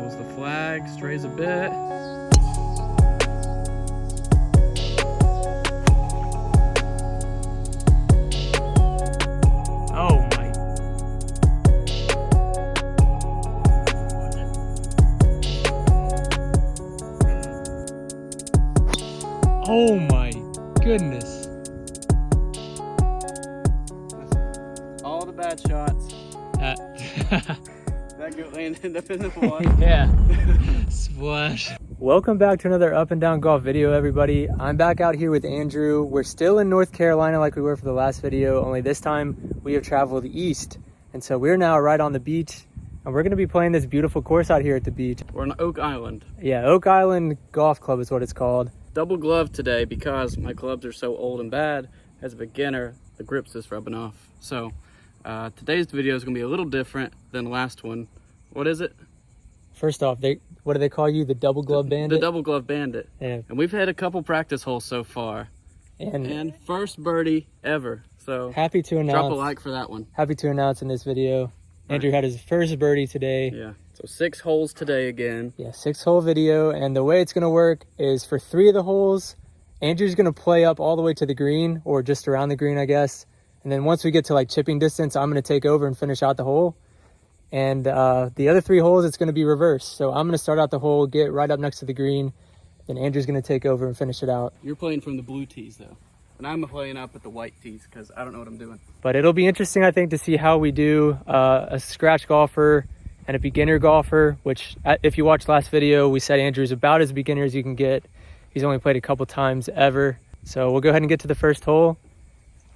Pulls the flag, strays a bit. Oh my. Oh my goodness. All the bad shots. That goat landed up in the water. Yeah. Splash. Welcome back to another Up and Down Golf video, everybody. I'm back out here with Andrew. We're still in North Carolina like we were for the last video, only this time we have traveled east. And so we're now right on the beach, and we're going to be playing this beautiful course out here at the beach. We're on Oak Island. Yeah, Oak Island Golf Club is what it's called. Double glove today because my clubs are so old and bad. As a beginner, the grip's just rubbing off. So today's video is going to be a little different than the last one. What is it? First off, what do they call you? The double glove bandit? The double glove bandit. Yeah. And we've had a couple practice holes so far. And first birdie ever. So happy to announce. Drop a like for that one. Happy to announce in this video, Andrew had his first birdie today. Yeah. So 6 holes today again. Yeah, 6-hole video. And the way it's going to work is for 3 of the holes, Andrew's going to play up all the way to the green, or just around the green, I guess. And then once we get to like chipping distance, I'm going to take over and finish out the hole. And the other 3 holes, it's going to be reversed. So I'm going to start out the hole, get right up next to the green. Then Andrew's going to take over and finish it out. You're playing from the blue tees, though. And I'm playing up at the white tees because I don't know what I'm doing. But it'll be interesting, I think, to see how we do a scratch golfer and a beginner golfer, which if you watched last video, we said Andrew's about as beginner as you can get. He's only played a couple times ever. So we'll go ahead and get to the first hole,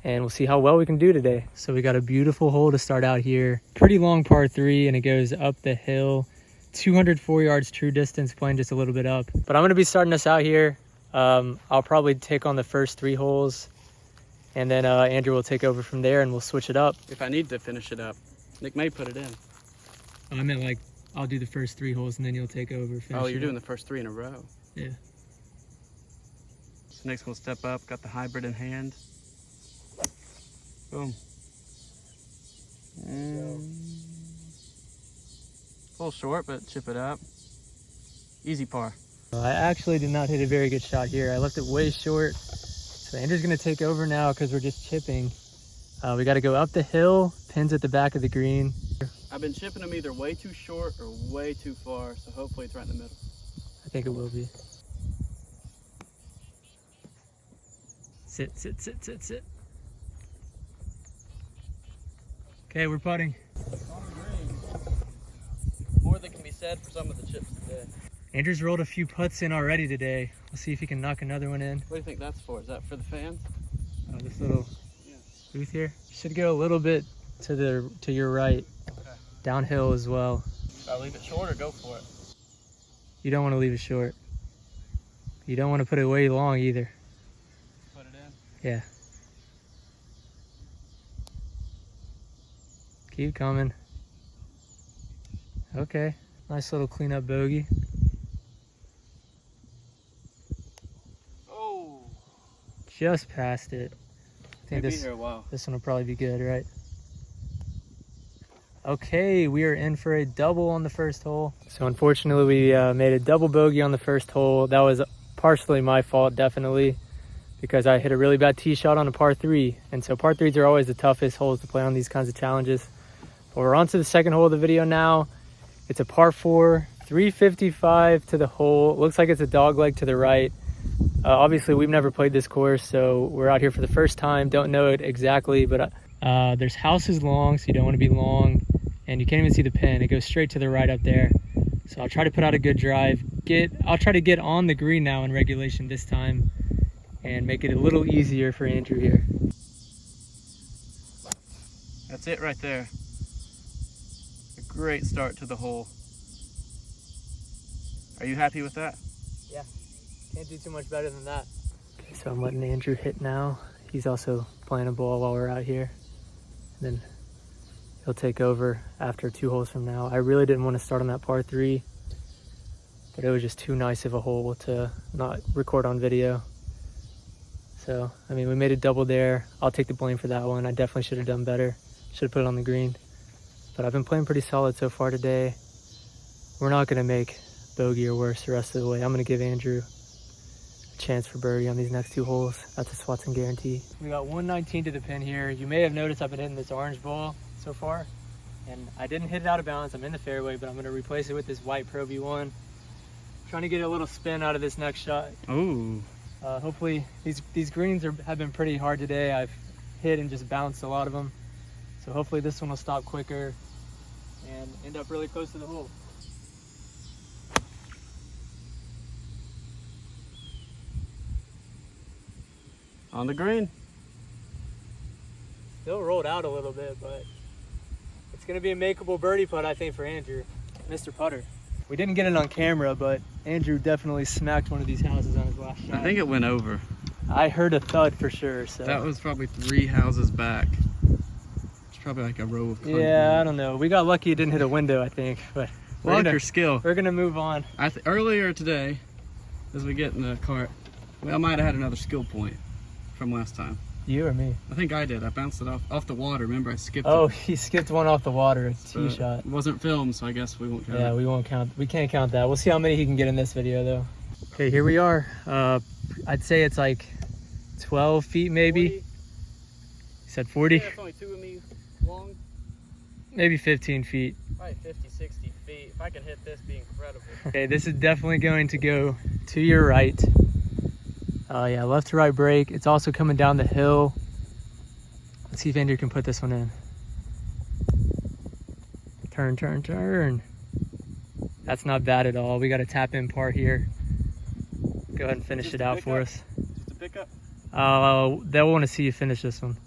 and we'll see how well we can do today. So we got a beautiful hole to start out here. Pretty long par 3, and it goes up the hill. 204 yards true distance, playing just a little bit up. But I'm going to be starting us out here. I'll probably take on the first 3 holes, and then Andrew will take over from there, and we'll switch it up. If I need to finish it up, Nick may put it in. I meant like, I'll do the first 3 holes, and then you'll take over. Oh, you're doing the first 3 in a row. Yeah. So Nick's gonna step up, got the hybrid in hand. Boom. A little short, but chip it up. Easy par. I actually did not hit a very good shot here. I left it way short. So Andrew's gonna take over now because we're just chipping. We got to go up the hill, pins at the back of the green. I've been chipping them either way too short or way too far, so hopefully it's right in the middle. I think it will be. Sit, sit, sit, sit, sit. Okay, we're putting. More than can be said for some of the chips today. Andrew's rolled a few putts in already today. We'll see if he can knock another one in. What do you think that's for? Is that for the fans? This little booth here. Should go a little bit to your right. Okay. Downhill as well. Should I leave it short or go for it? You don't want to leave it short. You don't want to put it way long either. Put it in? Yeah. Keep coming. Okay. Nice little cleanup bogey. Oh. Just past it. I think Be here a while. this one will probably be good, right? Okay, we are in for a double on the first hole. So unfortunately, we made a double bogey on the first hole. That was partially my fault, definitely, because I hit a really bad tee shot on a par 3. And so par 3s are always the toughest holes to play on these kinds of challenges. But we're on to the second hole of the video now. It's a par 4, 355 to the hole. It looks like it's a dog leg to the right. Obviously, we've never played this course, so we're out here for the first time. Don't know it exactly, but there's houses long, so you don't want to be long. And you can't even see the pin. It goes straight to the right up there. So I'll try to put out a good drive. I'll try to get on the green now in regulation this time and make it a little easier for Andrew here. That's it right there. A great start to the hole. Are you happy with that? Yeah, can't do too much better than that. Okay, so I'm letting Andrew hit now. He's also playing a ball while we're out here. And then he'll take over after 2 holes from now. I really didn't want to start on that par 3, but it was just too nice of a hole to not record on video. So, I mean, we made a double there. I'll take the blame for that one. I definitely should have done better. Should have put it on the green. But I've been playing pretty solid so far today. we're not going to make bogey or worse the rest of the way. I'm going to give Andrew a chance for birdie on these next 2 holes. That's a Swatson guarantee. We got 119 to the pin here. You may have noticed I've been hitting this orange ball so far, and I didn't hit it out of bounds. I'm in the fairway, but I'm going to replace it with this white Pro V1. Trying to get a little spin out of this next shot. Ooh. Hopefully these greens have been pretty hard today. I've hit and just bounced a lot of them. So hopefully this one will stop quicker and end up really close to the hole. On the green. Still rolled out a little bit, but it's going to be a makeable birdie putt, I think, for Andrew, Mr. Putter. We didn't get it on camera, but Andrew definitely smacked one of these houses on his last shot. I think it went over. I heard a thud for sure. So that was probably 3 houses back. It's probably like a row of cardboard. Yeah, I don't know. We got lucky it didn't hit a window, I think. But Your skill. We're gonna move on. Earlier today, as we get in the cart, I might have had another skill point from last time. You or me? I think I did. I bounced it off the water. Remember, I skipped it. Oh, he skipped one off the water. It's a tee shot. It wasn't filmed, so I guess we won't count it. Yeah, we won't count. We can't count that. We'll see how many he can get in this video, though. Okay, here we are. I'd say it's like 12 feet, maybe. 40. You said 40? Yeah, it's only 2 of me long. Maybe 15 feet. Probably 50, 60 feet. If I can hit this, it'd be incredible. Okay, this is definitely going to go to your right. Yeah, left to right break. It's also coming down the hill. Let's see if Andrew can put this one in. Turn, turn, turn. That's not bad at all. We got a tap in par here. Go ahead and finish it out for us. Just a pickup? They'll want to see you finish this one.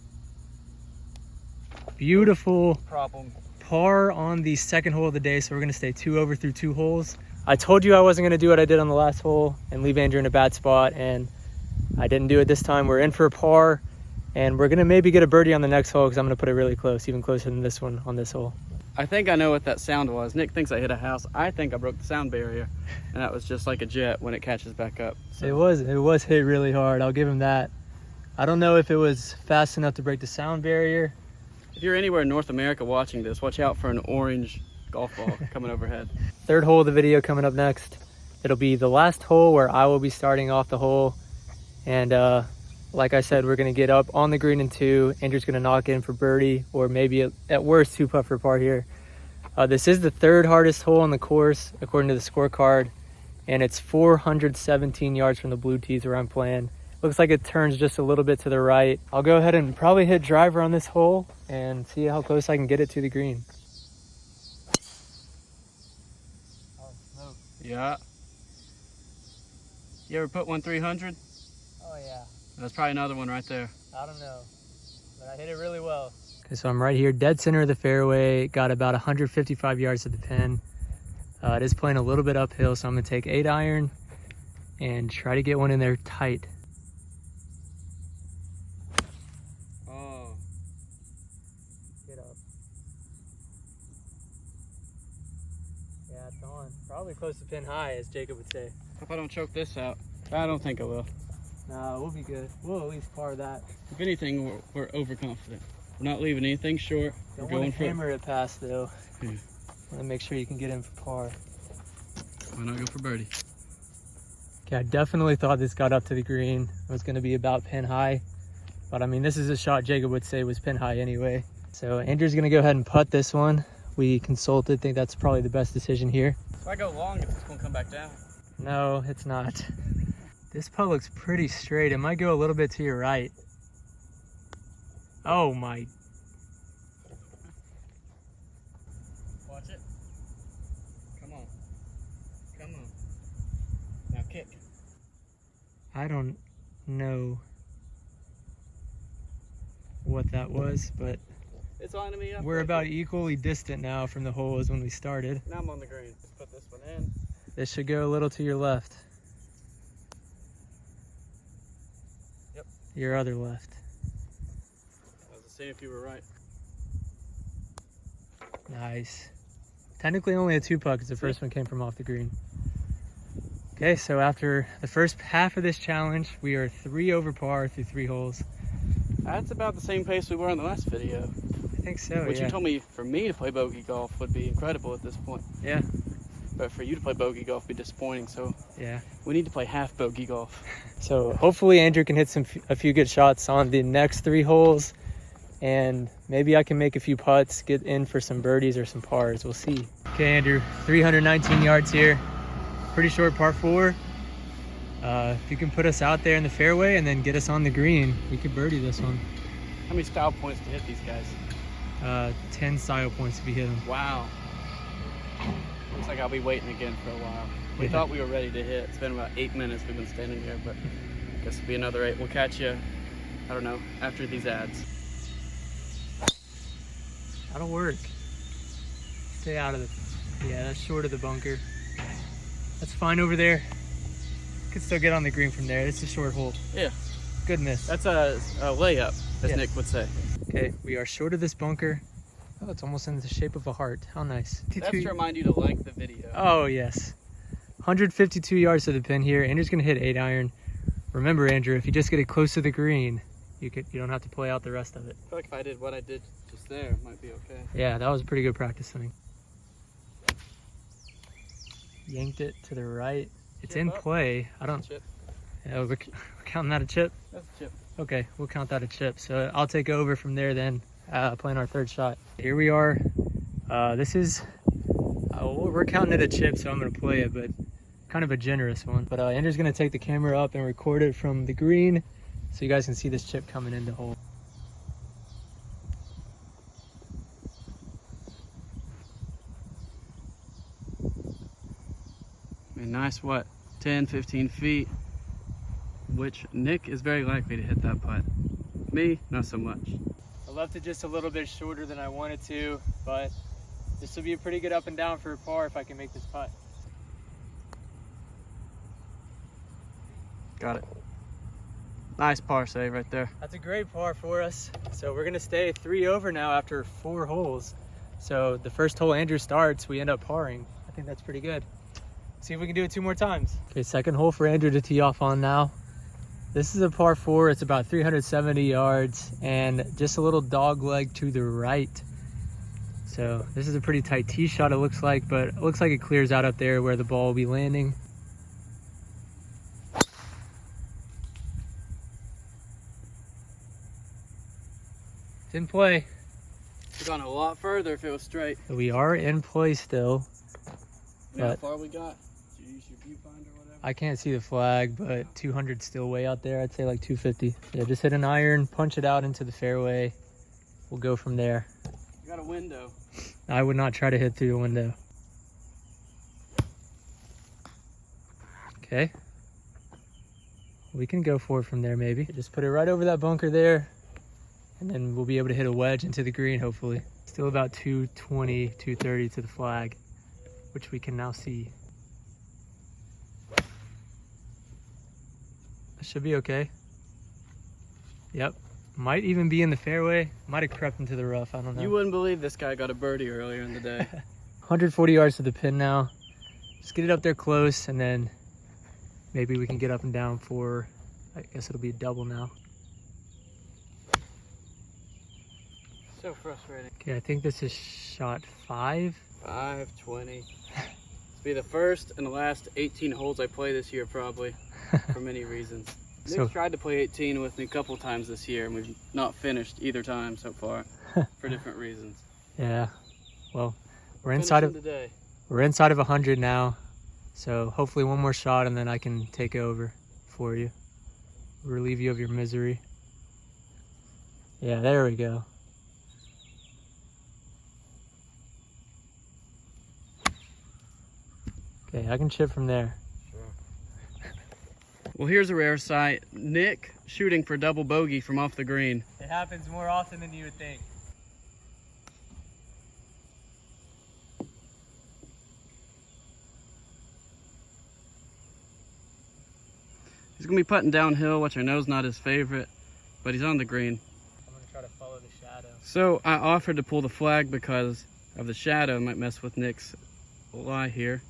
Beautiful problem. Par on the second hole of the day, so we're going to stay 2 over through 2 holes. I told you I wasn't going to do what I did on the last hole and leave Andrew in a bad spot, and I didn't do it this time. We're in for a par, and we're going to maybe get a birdie on the next hole because I'm going to put it really close, even closer than this one on this hole. I think I know what that sound was. Nick thinks I hit a house. I think I broke the sound barrier, and that was just like a jet when it catches back up. So. It was hit really hard. I'll give him that. I don't know if it was fast enough to break the sound barrier. If you're anywhere in North America watching this, watch out for an orange golf ball coming overhead. Third hole of the video coming up next. It'll be the last hole where I will be starting off the hole. And like I said, we're going to get up on the green in 2. Andrew's going to knock in for birdie, or maybe at worst 2 putt for par here. This is the 3rd hardest hole on the course according to the scorecard, and it's 417 yards from the blue tees where I'm playing. Looks like it turns just a little bit to the right. I'll go ahead and probably hit driver on this hole and see how close I can get it to the green. Yeah. You ever put one 300? Oh yeah. That's probably another one right there. I don't know, but I hit it really well. Okay, so I'm right here, dead center of the fairway. Got about 155 yards to the pin. It is playing a little bit uphill, so I'm gonna take 8 iron and try to get one in there tight. Oh. Get up. Yeah, it's on. Probably close to pin high, as Jacob would say. If I don't choke this out, I don't think I will. Nah, we'll be good. We'll at least par that. If anything, we're overconfident. We're not leaving anything short. Don't we're going want to hammer it past though. Yeah. Want to make sure you can get in for par. Why not go for birdie? Okay, I definitely thought this got up to the green. It was going to be about pin high, but I mean, this is a shot Jacob would say was pin high anyway. So Andrew's going to go ahead and putt this one. We consulted, think that's probably the best decision here. If I go long, it's going to come back down. No, it's not. This putt looks pretty straight. It might go a little bit to your right. Oh my. Watch it. Come on. Come on. Now kick. I don't know what that was, but it's lining me up. We're about equally distant now from the hole as when we started. Now I'm on the green. Let's put this one in. This should go a little to your left. Yep. Your other left. I was seeing if you were right. Nice. Technically only a 2 putt because the first one came from off the green. Okay, so after the first half of this challenge, we are 3 over par through 3 holes. That's about the same pace we were in the last video. I think so, Which yeah. you told me for me to play bogey golf would be incredible at this point. Yeah. but for you to play bogey golf would be disappointing. So Yeah. we need to play half bogey golf. So hopefully Andrew can hit a few good shots on the next 3 holes, and maybe I can make a few putts, get in for some birdies or some pars. We'll see. Okay, Andrew, 319 yards here. Pretty short par 4. If you can put us out there in the fairway and then get us on the green, we could birdie this one. How many style points to hit these guys? 10 style points to be hit them. Wow. Looks like I'll be waiting again for a while. We thought we were ready to hit. It's been about 8 minutes we've been standing here, but I guess it'll be another 8. We'll catch you, I don't know, after these ads. That'll work. Stay out of the, yeah, that's short of the bunker. That's fine over there. Could still get on the green from there. It's a short hole. Yeah. Good miss. That's a layup, as Yeah. Nick would say. Okay, we are short of this bunker. Oh, it's almost in the shape of a heart. How nice. That's to remind you to like the video. Oh, yes. 152 yards to the pin here. Andrew's going to hit 8 iron. Remember, Andrew, if you just get it close to the green, you don't have to play out the rest of it. I feel like if I did what I did just there, it might be okay. Yeah, that was a pretty good practice swing. Yanked it to the right. It's Chip in up. play. I don't. Chip. Yeah, we're counting that a chip. That's a chip. Okay, we'll count that a chip. So I'll take over from there then, playing our 3rd shot. Here we are. This is, we're counting it a chip, so I'm going to play it, but kind of a generous one. But Andrew's going to take the camera up and record it from the green so you guys can see this chip coming into hole. A nice, what, 10, 15 feet, which Nick is very likely to hit that putt. Me, not so much. I left it just a little bit shorter than I wanted to, but this will be a pretty good up and down for a par if I can make this putt. Got it. Nice par save right there. That's a great par for us. So we're gonna stay 3 over now after 4 holes. So the first hole Andrew starts, we end up parring. I think that's pretty good. See if we can do it 2 more times. Okay, second hole for Andrew to tee off on now. This is a par 4. It's about 370 yards and just a little dog leg to the right. So this is a pretty tight tee shot, it looks like, but it looks like it clears out up there where the ball will be landing. It's in play. We've gone a lot further if it was straight. We are in play still. You know how But- far we got? Did you use your viewfinder or whatever? I can't see the flag, but 200's still way out there. I'd say like 250. Yeah, just hit an iron, punch it out into the fairway. We'll go from there. You got a window. I would not try to hit through the window. Okay. We can go for it from there maybe. Just put it right over that bunker there, and then we'll be able to hit a wedge into the green hopefully. Still about 220, 230 to the flag, which we can now see. That should be okay. Yep. Might even be in the fairway. Might have crept into the rough. I don't know. You wouldn't believe this guy got a birdie earlier in the day. 140 yards to the pin now. Just get it up there close, and then maybe we can get up and down for, I guess it'll be a double now. So frustrating. Okay, I think this is shot 5. 520. It's be the first and the last 18 holes I play this year probably, for many reasons. Nick's So- tried to play 18 with me a couple times this year, and we've not finished either time so far for different reasons. Yeah. Well, we're inside Finishing of today. we're inside of 100 now. So hopefully one more shot and then I can take over for you. Relieve you of your misery. Yeah, there we go. Okay, I can chip from there. Well, here's a rare sight. Nick shooting for double bogey from off the green. It happens more often than you would think. He's gonna be putting downhill, which I know is not his favorite, but he's on the green. I'm gonna try to follow the shadow. So I offered to pull the flag because of the shadow. Might mess with Nick's lie here.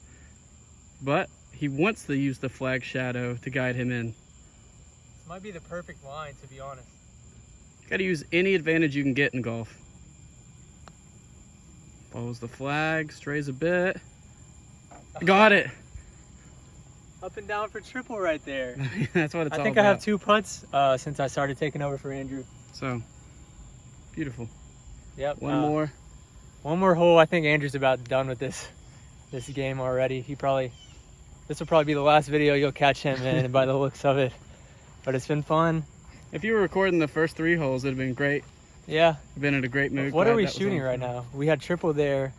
But he wants to use the flag shadow to guide him in. This might be the perfect line, to be honest. Gotta use any advantage you can get in golf. Follows the flag, strays a bit. Got it. Up and down for triple right there. That's what it's all I think about. I have 2 putts since I started taking over for Andrew. So, beautiful. Yep. One more. One more hole. I think Andrew's about done with this game already. This will probably be the last video you'll catch him in by the looks of it. But it's been fun. If you were recording the first 3 holes, it'd have been great. Yeah. I've been in a great mood. What Glad are we that was shooting on. right now? We had triple there.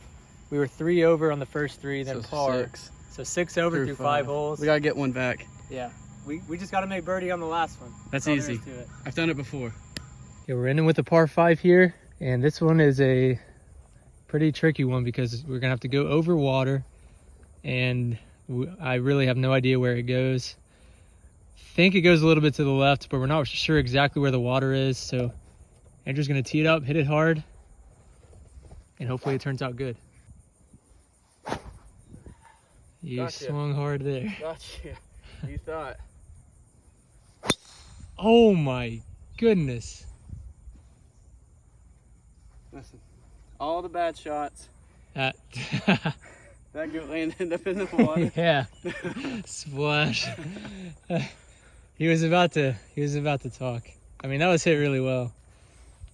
We were 3 over on the first 3, then So par. 6. So 6 over through 5 holes. We gotta get one back. Yeah. We just got to make birdie on the last one. That's all there easy. is to it. I've done it before. Yeah, we're ending with a par 5 here, and this one is a pretty tricky one because we're gonna have to go over water, and I really have no idea where it goes. Think it goes a little bit to the left, but we're not sure exactly where the water is. So Andrew's gonna tee it up, hit it hard, and hopefully it turns out good. You Gotcha. swung hard there. Gotcha. You thought. Oh my goodness. Listen, all the bad shots. That That good landed up in the water. yeah. Splash. He was about to talk. I mean, that was hit really well.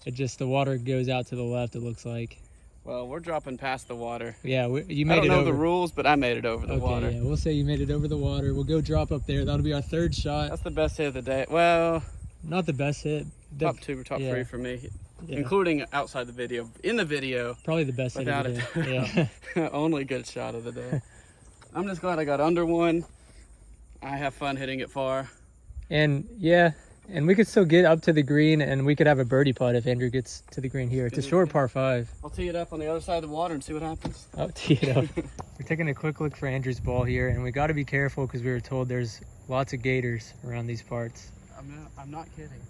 It just, the water goes out to the left, it looks like. Well, we're dropping past the water. Yeah, you I made don't it know over. the rules, but I made it over the Okay, water. yeah, we'll say you made it over the water. We'll go drop up there. That'll be our 3rd shot. That's the best hit of the day. Well, Not the best hit. top 2 or top yeah. 3 for me, Yeah, including outside the video. In the video, probably the best hit without of the it. day. Yeah. only good shot of the day. I'm just glad I got under one. I have fun hitting it far. And we could still get up to the green, and we could have a birdie putt if Andrew gets to the green here. It's a short par 5. I'll tee it up on the other side of the water and see what happens. Oh, tee it up. We're taking a quick look for Andrew's ball here, and we got to be careful because we were told there's lots of gators around these parts. I'm not kidding.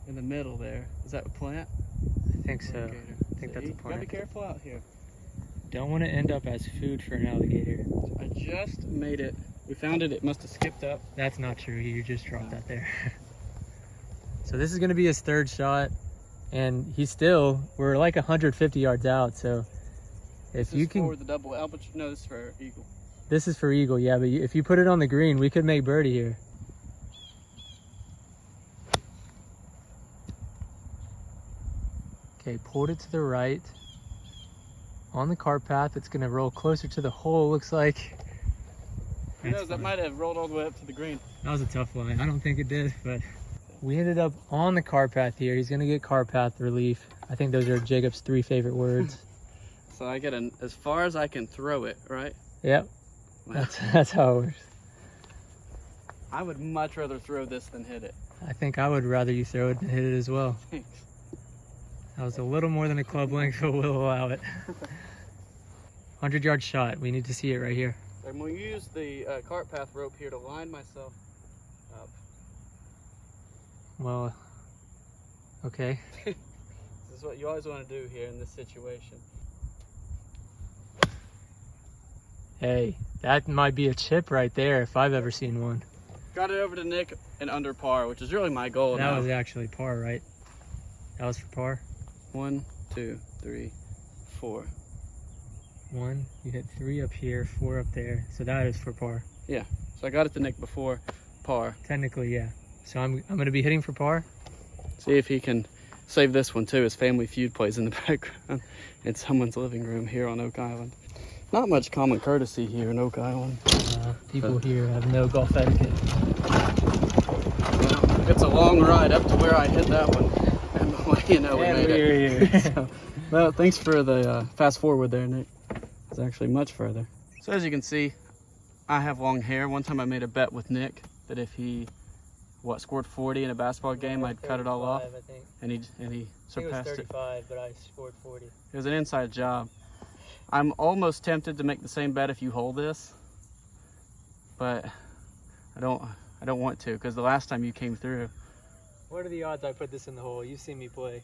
In the middle there. Is that a plant? I think so. Gator. I think that's a You gotta plant. be careful out here. Don't want to end up as food for an alligator. I just made it. We found it. It must have skipped up. That's not true. You just dropped that there. So this is going to be his 3rd shot, and we're like 150 yards out. So if you can, for the double albatross. No, this is for eagle. this is for eagle, yeah. But if you put it on the green, we could make birdie here. Okay, pulled it to the right. On the cart path, it's going to roll closer to the hole, looks like. Who knows? That might have rolled all the way up to the green. That was a tough line. I don't think it did, but we ended up on the cart path here. He's going to get cart path relief. I think those are Jacob's 3 favorite words. So I get as far as I can throw it, right? Yep, that's how it works. I would much rather throw this than hit it. I think I would rather you throw it than hit it as well. Thanks. That was a little more than a club length, but we'll allow it. 100-yard shot. We need to see it right here. I'm going to use the cart path rope here to line myself up. Well, okay. This is what you always want to do here in this situation. Hey, that might be a chip right there if I've ever seen one. Got it over to Nick and under par, which is really my goal That now. was actually par, right? That was for par? 1, 2, 3, 4. 1, you hit 3 up here, 4 up there. So that is for par. So I got it to Nick before par. Technically, yeah. So I'm going to be hitting for par. See if he can save this one too. His Family Feud plays in the background in someone's living room here on Oak Island. Not much common courtesy here in Oak Island. People here have no golf etiquette. Well, it's a long ride up to where I hit that one. And we made it. Here. So, well, thanks for the fast forward there, Nick. It's actually much further. So as you can see, I have long hair. One time I made a bet with Nick that if he scored 40 in a basketball game, I'd cut it all off, I think. and he I think surpassed it was it. 35, but I scored 40. It was an inside job. I'm almost tempted to make the same bet if you hold this, but I don't want to, because the last time you came through. What are the odds I put this in the hole? You've seen me play.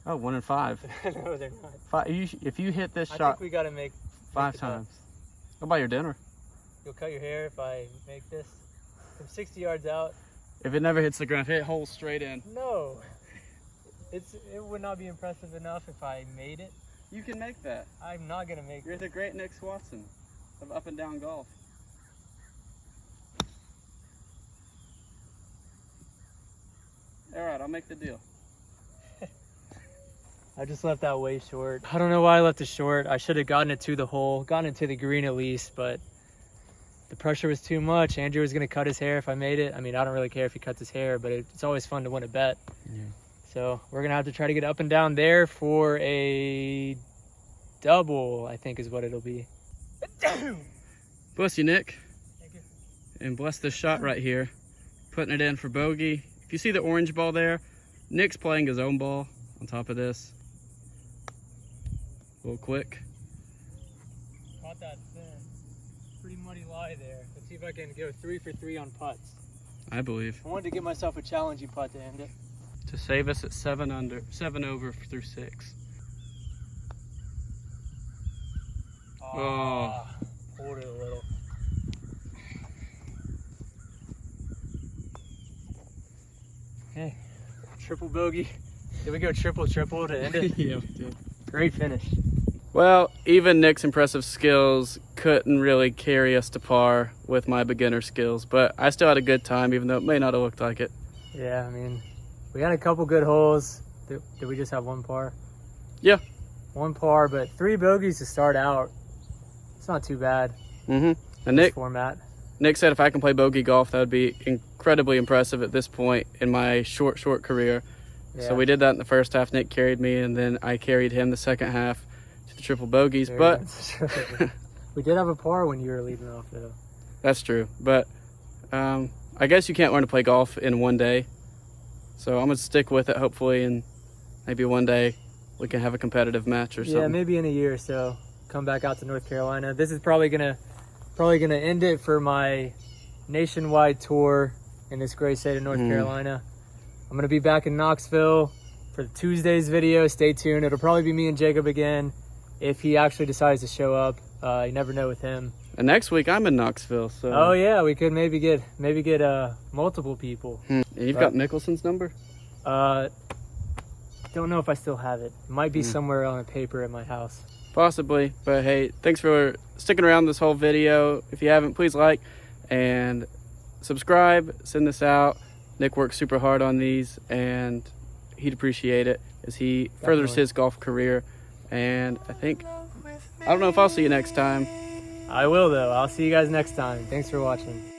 Oh, 1 in 5. No, they're not. If you hit this I shot think we got to make 5 the putt. times, go buy your dinner. You'll cut your hair if I make this from 60 yards out. If it never hits the ground, hit hole straight in. No, it would not be impressive enough if I made it. You can make that. I'm not gonna make You're it. the great Nick Swanson. of up and down golf. All right, I'll make the deal. I just left that way short. I don't know why I left it short. I should have gotten it to the hole, gotten it to the green at least, but the pressure was too much. Andrew was gonna cut his hair if I made it. I mean, I don't really care if he cuts his hair, but it's always fun to win a bet. Yeah. So we're gonna have to try to get up and down there for a double, I think is what it'll be. Bless you, Nick. Thank you. And bless this shot right here. Putting it in for bogey. If you see the orange ball there, Nick's playing his own ball on top of this. A little quick. Caught that thin. Pretty muddy lie there. Let's see if I can go 3 for 3 on putts. I believe. I wanted to give myself a challenging putt to end it. To save us at 7 over through 6. Oh. Pulled it a little. Okay, triple bogey. Did we go triple to end it? Yeah, we did. Great finish. Well, even Nick's impressive skills couldn't really carry us to par with my beginner skills, but I still had a good time, even though it may not have looked like it. Yeah, I mean, we had a couple good holes. Did we just have one par? Yeah. One par, but 3 bogeys to start out. It's not too bad. And This format. Nick said if I can play bogey golf, that would be incredibly impressive at this point in my short career. Yeah. So we did that in the first half. Nick carried me, and then I carried him the second half to the triple bogeys. But we did have a par when you were leading off, though. that's true. But I guess you can't learn to play golf in one day. So I'm going to stick with it, hopefully, and maybe one day we can have a competitive match or something. Yeah, maybe in a year or so. Come back out to North Carolina. This is probably gonna end it for my nationwide tour in this great state of North Carolina. I'm gonna be back in Knoxville for Tuesday's video. Stay tuned. It'll probably be me and Jacob again if he actually decides to show up. You never know with him. And next week I'm in Knoxville. So. Oh yeah, we could maybe get multiple people. And you've got Mickelson's number? Don't know if I still have it. It might be somewhere on a paper at my house. Possibly, but hey, thanks for sticking around this whole video. If you haven't, please like and subscribe, send this out. Nick works super hard on these, and he'd appreciate it as he furthers his golf career. And I don't know if I'll see you next time. I will, though. I'll see you guys next time. Thanks for watching.